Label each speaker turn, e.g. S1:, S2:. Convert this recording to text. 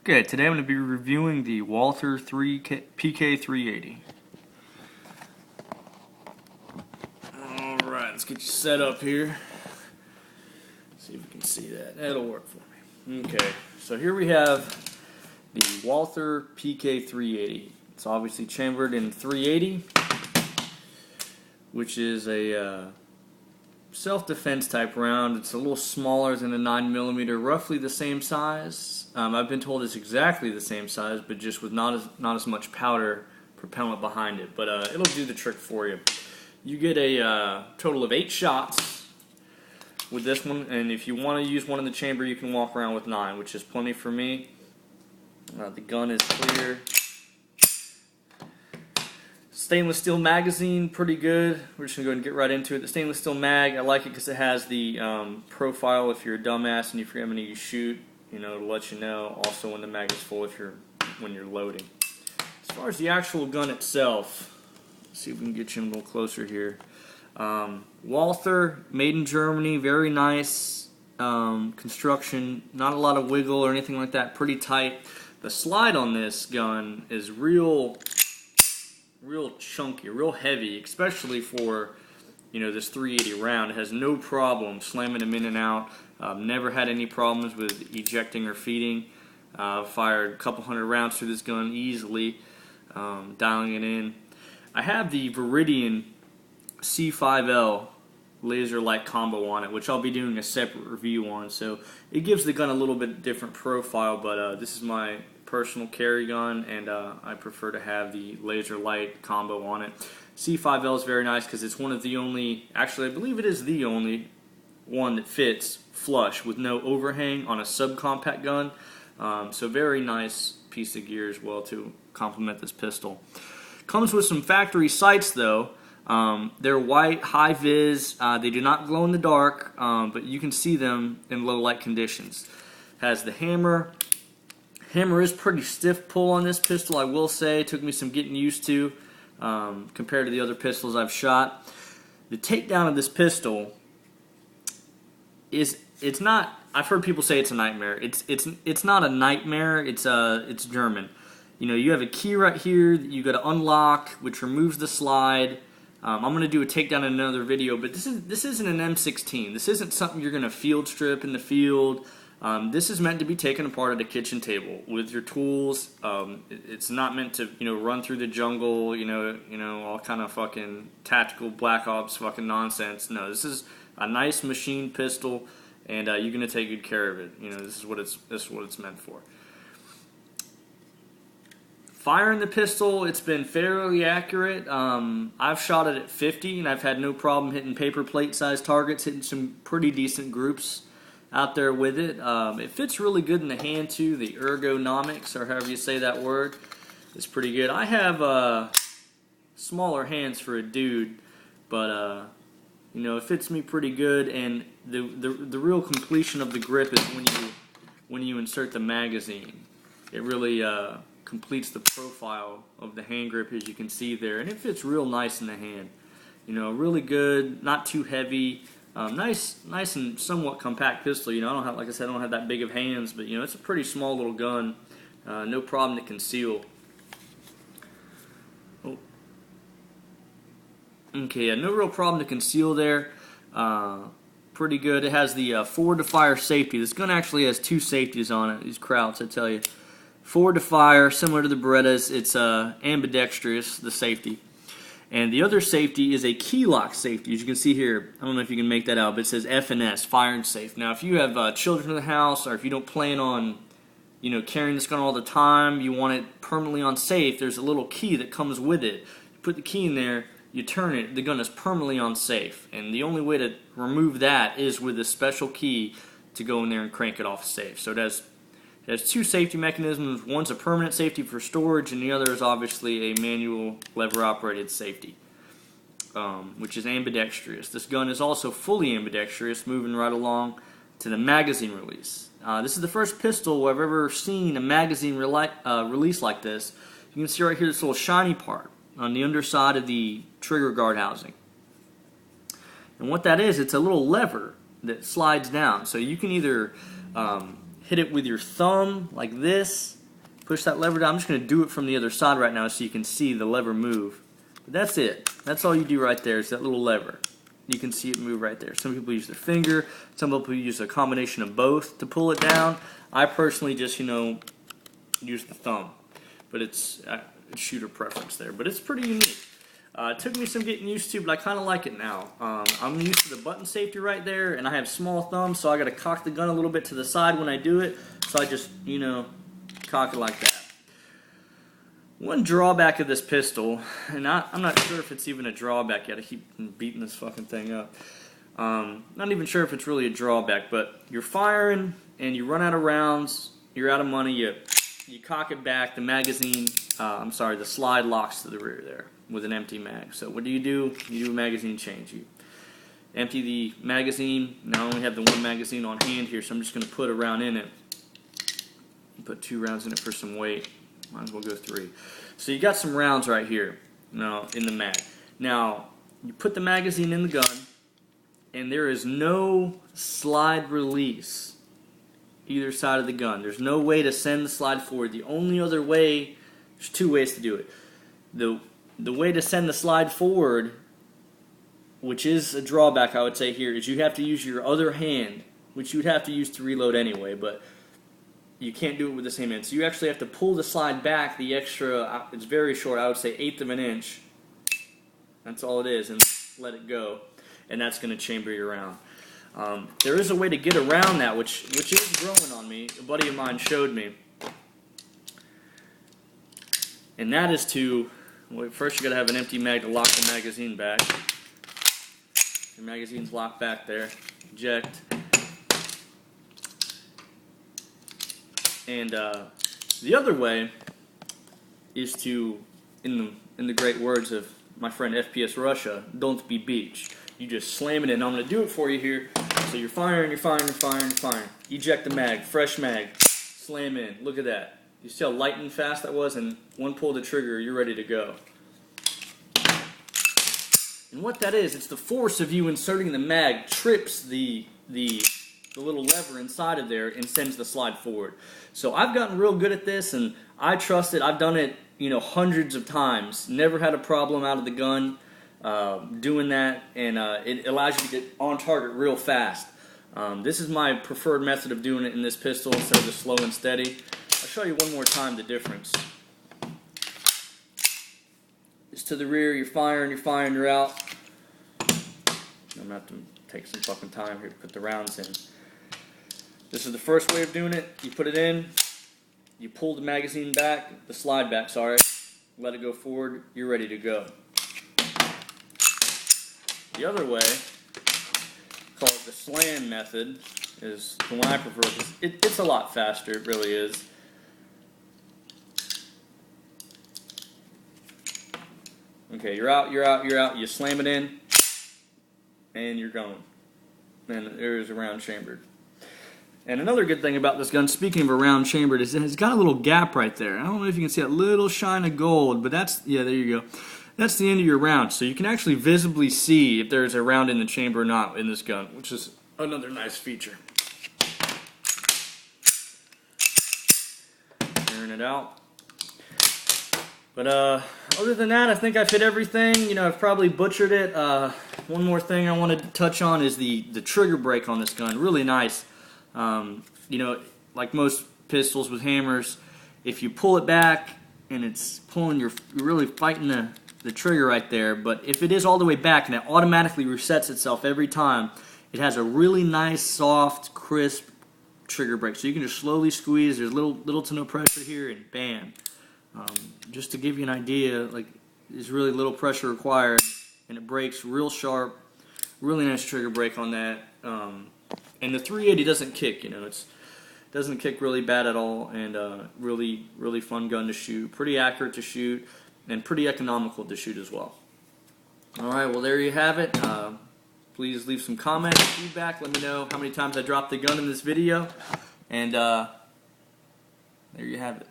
S1: Okay, today I'm going to be reviewing the Walther Pk380. Alright, let's get you set up here. See if we can see that. That'll work for me. Okay, so here we have the Walther Pk380. It's obviously chambered in 380, which is a self-defense type round. It's a little smaller than a 9mm, roughly the same size. I've been told it's exactly the same size, but just with not as much powder propellant behind it. But it'll do the trick for you. You get a total of 8 shots with this one, and if you want to use one in the chamber, you can walk around with 9, which is plenty for me. The gun is clear. Stainless steel magazine, pretty good. We're just going to go ahead and get right into it. The stainless steel mag, I like it because it has the profile if you're a dumbass and you forget how many you shoot, to let you know. Also when the mag is full when you're loading. As far as the actual gun itself, let's see if we can get you a little closer here. Walther, made in Germany, very nice construction. Not a lot of wiggle or anything like that, pretty tight. The slide on this gun is real chunky, real heavy, especially for this 380 round. It has no problem slamming them in and out. Never had any problems with ejecting or feeding. Fired a couple hundred rounds through this gun easily, dialing it in. I have the Viridian C5L laser light combo on it, which I'll be doing a separate review on, so it gives the gun a little bit different profile, but this is my personal carry gun, and I prefer to have the laser light combo on it. C5L is very nice because it's one of the only, actually I believe it is the only one that fits flush with no overhang on a subcompact gun, so very nice piece of gear as well to complement this pistol. Comes with some factory sights though. They're white, high vis, they do not glow in the dark, but you can see them in low light conditions. Has the hammer. Hammer is pretty stiff pull on this pistol, I will say. It took me some getting used to compared to the other pistols I've shot. The takedown of this pistol it's not, I've heard people say it's a nightmare. It's not a nightmare, it's German. You have a key right here that you got to unlock, which removes the slide. I'm going to do a takedown in another video, but this isn't an M16. This isn't something you're going to field strip in the field. This is meant to be taken apart at a kitchen table with your tools. It's not meant to, run through the jungle, all kind of fucking tactical Black Ops fucking nonsense. No, this is a nice machine pistol, and you're going to take good care of it. This is what it's meant for. Firing the pistol, it's been fairly accurate. I've shot it at 50, and I've had no problem hitting paper plate size targets, hitting some pretty decent groups out there with it. It fits really good in the hand too. The ergonomics, or however you say that word, is pretty good. I have smaller hands for a dude, but it fits me pretty good. And the real completion of the grip is when you insert the magazine. It really completes the profile of the hand grip, as you can see there, and it fits real nice in the hand. Really good, not too heavy. Nice and somewhat compact pistol. I don't have, like I said, I don't have that big of hands, but it's a pretty small little gun. No problem to conceal. Oh. Okay, yeah, no real problem to conceal there. Pretty good. It has the forward to fire safety. This gun actually has 2 safeties on it. These Krauts, I tell you. Forward to fire, similar to the Berettas. It's ambidextrous, the safety. And the other safety is a key lock safety. As you can see here, I don't know if you can make that out, but it says F&S, fire and safe. Now, if you have children in the house, or if you don't plan on, carrying this gun all the time, you want it permanently on safe, there's a little key that comes with it. You put the key in there, you turn it, the gun is permanently on safe. And the only way to remove that is with a special key to go in there and crank it off safe. So it has 2 safety mechanisms. One's a permanent safety for storage, and the other is obviously a manual lever-operated safety, which is ambidextrous. This gun is also fully ambidextrous, moving right along to the magazine release. This is the first pistol I've ever seen a magazine release like this. You can see right here this little shiny part on the underside of the trigger guard housing. And what that is, it's a little lever that slides down. So you can either hit it with your thumb like this, push that lever down. I'm just going to do it from the other side right now so you can see the lever move. But that's it. That's all you do right there is that little lever. You can see it move right there. Some people use their finger. Some people use a combination of both to pull it down. I personally just, use the thumb. But it's shooter preference there. But it's pretty unique. It took me some getting used to, but I kind of like it now. I'm used to the button safety right there, and I have small thumbs, so I got to cock the gun a little bit to the side when I do it. So I just, cock it like that. One drawback of this pistol, and I'm not sure if it's even a drawback yet. I keep beating this fucking thing up. Not even sure if it's really a drawback, but you're firing and you run out of rounds, you're out of money, you cock it back, the magazine, the slide locks to the rear there with an empty mag. So what do? You do a magazine change. You empty the magazine. Now I only have the one magazine on hand here, so I'm just going to put a round in it. Put 2 rounds in it for some weight. Might as well go 3. So you got some rounds right here now in the mag. Now you put the magazine in the gun, and there is no slide release either side of the gun. There's no way to send the slide forward. The only other way, there's 2 ways to do it. The way to send the slide forward, which is a drawback I would say here, is you have to use your other hand, which you would have to use to reload anyway, but you can't do it with the same hand. So you actually have to pull the slide back the extra, it's very short, I would say 1/8 of an inch. That's all it is, and let it go. And that's going to chamber your round. There is a way to get around that, which is growing on me. A buddy of mine showed me. And that is to, well, first you got to have an empty mag to lock the magazine back. Your magazine's locked back there. Eject. And the other way is to, in the great words of my friend FPS Russia, don't be beach. You just slam it in. I'm going to do it for you here. So you're firing, you're firing, you're firing, you're firing. Eject the mag, fresh mag, slam in. Look at that. You see how light and fast that was? And one pull of the trigger, you're ready to go. And what that is, it's the force of you inserting the mag trips the little lever inside of there and sends the slide forward. So I've gotten real good at this, and I trust it. I've done it, hundreds of times. Never had a problem out of the gun doing that, and it allows you to get on target real fast. This is my preferred method of doing it in this pistol instead of just slow and steady. I'll show you one more time the difference. It's to the rear, you're firing, you're out. I'm going to have to take some fucking time here to put the rounds in. This is the first way of doing it. You put it in, you pull the magazine back, the slide back, sorry, let it go forward, you're ready to go. The other way, called the slam method, is the one I prefer. It's a lot faster, it really is. Okay, you're out, you slam it in, and you're going. And there is a round chambered. And another good thing about this gun, speaking of a round chambered, is it has got a little gap right there. I don't know if you can see that little shine of gold, but that's, yeah, there you go. That's the end of your round. So you can actually visibly see if there's a round in the chamber or not in this gun, which is another nice feature. Tearing it out. But other than that, I think I've hit everything. I've probably butchered it. One more thing I wanted to touch on is the trigger brake on this gun. Really nice. Like most pistols with hammers, if you pull it back and it's pulling, you're really fighting the trigger right there. But if it is all the way back and it automatically resets itself every time, it has a really nice, soft, crisp trigger brake. So you can just slowly squeeze. There's little to no pressure here, and bam. Just to give you an idea, like, there's really little pressure required, and it brakes real sharp. Really nice trigger brake on that. And the 380 doesn't kick, it doesn't kick really bad at all, and really fun gun to shoot. Pretty accurate to shoot, and pretty economical to shoot as well. Alright, well there you have it. Please leave some comments, feedback. Let me know how many times I dropped the gun in this video. And there you have it.